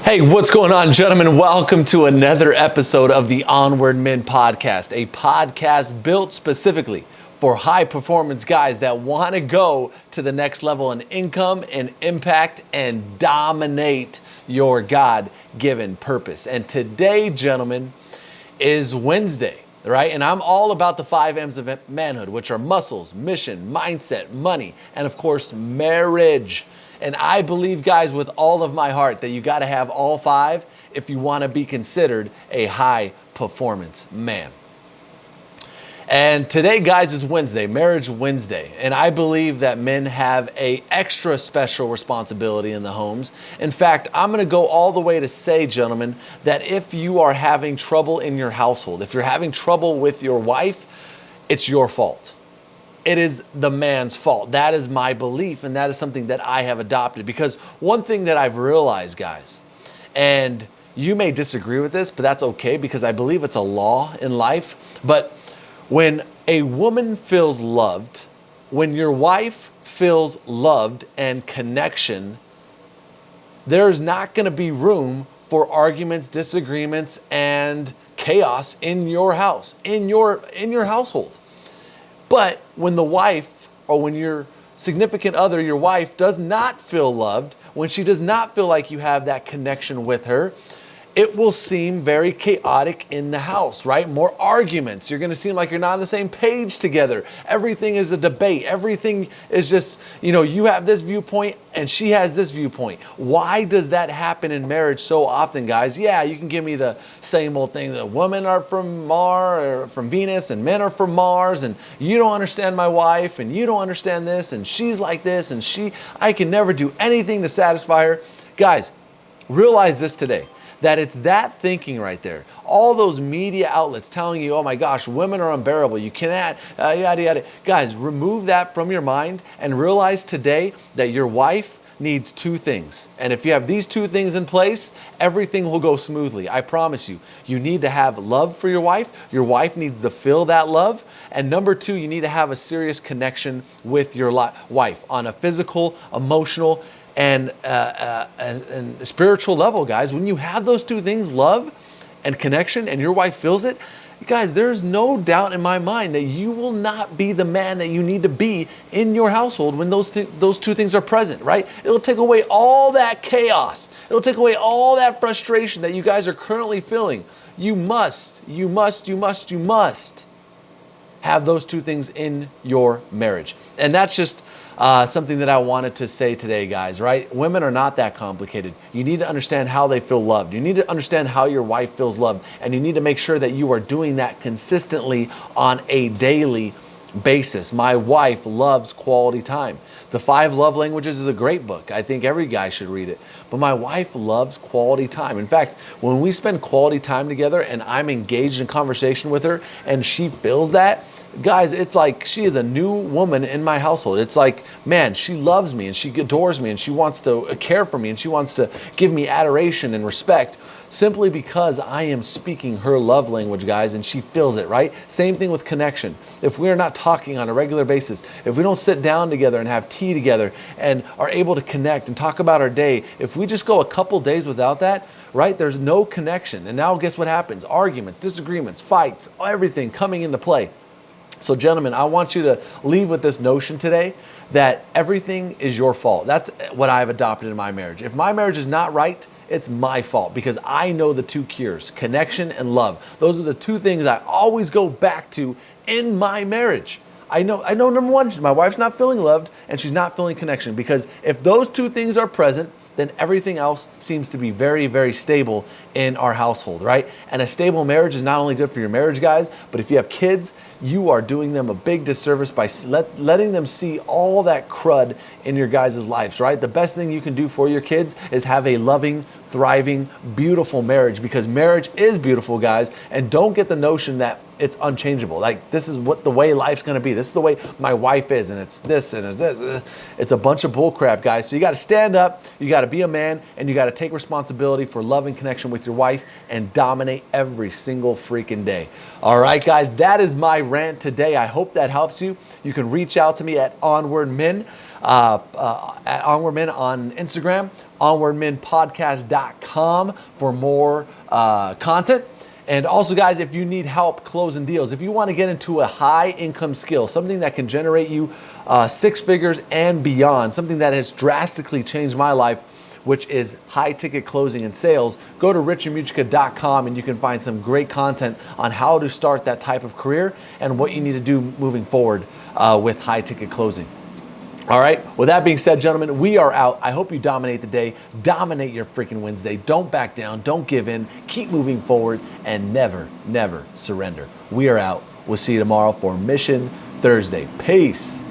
Hey, what's going on, gentlemen? Welcome to another episode of the Onward Men Podcast, a podcast built specifically for high-performance guys that want to go to the next level in income and impact and dominate your God-given purpose. And today, gentlemen, is Wednesday, right? And I'm all about the 5 M's of manhood, which are muscles, mission, mindset, money, and of course, marriage. And I believe, guys, with all of my heart that you got to have all 5 if you want to be considered a high performance man. And today, guys, is Wednesday, Marriage Wednesday. And I believe that men have a extra special responsibility in the homes. In fact, I'm going to go all the way to say, gentlemen, that if you are having trouble in your household, if you're having trouble with your wife, it's your fault. It is the man's fault. That is my belief, and that is something that I have adopted. Because one thing that I've realized, guys, and you may disagree with this, but that's okay because I believe it's a law in life. But when a woman feels loved, when your wife feels loved and connection, there's not going to be room for arguments, disagreements, and chaos in your house, in your household. But when the wife or when your significant other, your wife, does not feel loved, when she does not feel like you have that connection with her, it will seem very chaotic in the house, right? More arguments. You're going to seem like you're not on the same page together. Everything is a debate. Everything is just, you have this viewpoint and she has this viewpoint. Why does that happen in marriage so often, guys? Yeah, you can give me the same old thing that women are from Mars or from Venus and men are from Mars, and you don't understand my wife and you don't understand this and she's like this and I can never do anything to satisfy her. Guys, realize this today, that it's that thinking right there. All those media outlets telling you, oh my gosh, women are unbearable, you cannot, yada, yada. Guys, remove that from your mind and realize today that your wife needs 2 things. And if you have these 2 things in place, everything will go smoothly. I promise you. You need to have love for your wife. Your wife needs to feel that love. And number 2, you need to have a serious connection with your wife on a physical, emotional, and spiritual level, guys. When you have those 2 things, love and connection, and your wife feels it, guys, there's no doubt in my mind that you will not be the man that you need to be in your household when those 2 things are present, right? It'll take away all that chaos. It'll take away all that frustration that you guys are currently feeling. You must have those 2 things in your marriage. And that's just something that I wanted to say today, guys, right? Women are not that complicated. You need to understand how they feel loved. You need to understand how your wife feels loved. And you need to make sure that you are doing that consistently on a daily basis. My wife loves quality time. The 5 Love Languages is a great book. I think every guy should read it. But my wife loves quality time. In fact, when we spend quality time together and I'm engaged in conversation with her and she feels that, guys, it's like she is a new woman in my household. It's like, man, she loves me and she adores me and she wants to care for me and she wants to give me adoration and respect simply because I am speaking her love language, guys, and she feels it, right? Same thing with connection. If we are not talking on a regular basis, if we don't sit down together and have tea together and are able to connect and talk about our day, if we just go a couple days without that, right, there's no connection. And now guess what happens? Arguments, disagreements, fights, everything coming into play. So gentlemen, I want you to leave with this notion today that everything is your fault. That's what I've adopted in my marriage. If my marriage is not right, it's my fault because I know the 2 cures, connection and love. Those are the 2 things I always go back to in my marriage. I know number 1, my wife's not feeling loved and she's not feeling connection, because if those 2 things are present, then everything else seems to be very, very stable in our household, right? And a stable marriage is not only good for your marriage, guys, but if you have kids, you are doing them a big disservice by letting them see all that crud in your guys' lives, right? The best thing you can do for your kids is have a loving, thriving, beautiful marriage, because marriage is beautiful, guys. And don't get the notion that it's unchangeable. Like, this is what the way life's going to be. This is the way my wife is, and it's this and it's this. It's a bunch of bull crap, guys. So you got to stand up, you got to be a man, and you got to take responsibility for love and connection with your wife and dominate every single freaking day. All right, guys, that is my rant today. I hope that helps you. You can reach out to me at Onward Men. At Onward Men on Instagram, onwardmenpodcast.com for more content. And also, guys, if you need help closing deals, if you want to get into a high income skill, something that can generate you 6 figures and beyond, something that has drastically changed my life, which is high ticket closing and sales, go to richardmugica.com and you can find some great content on how to start that type of career and what you need to do moving forward with high ticket closing. All right, with that being said, gentlemen, we are out. I hope you dominate the day, dominate your freaking Wednesday. Don't back down, don't give in, keep moving forward, and never, never surrender. We are out. We'll see you tomorrow for Mission Thursday. Peace.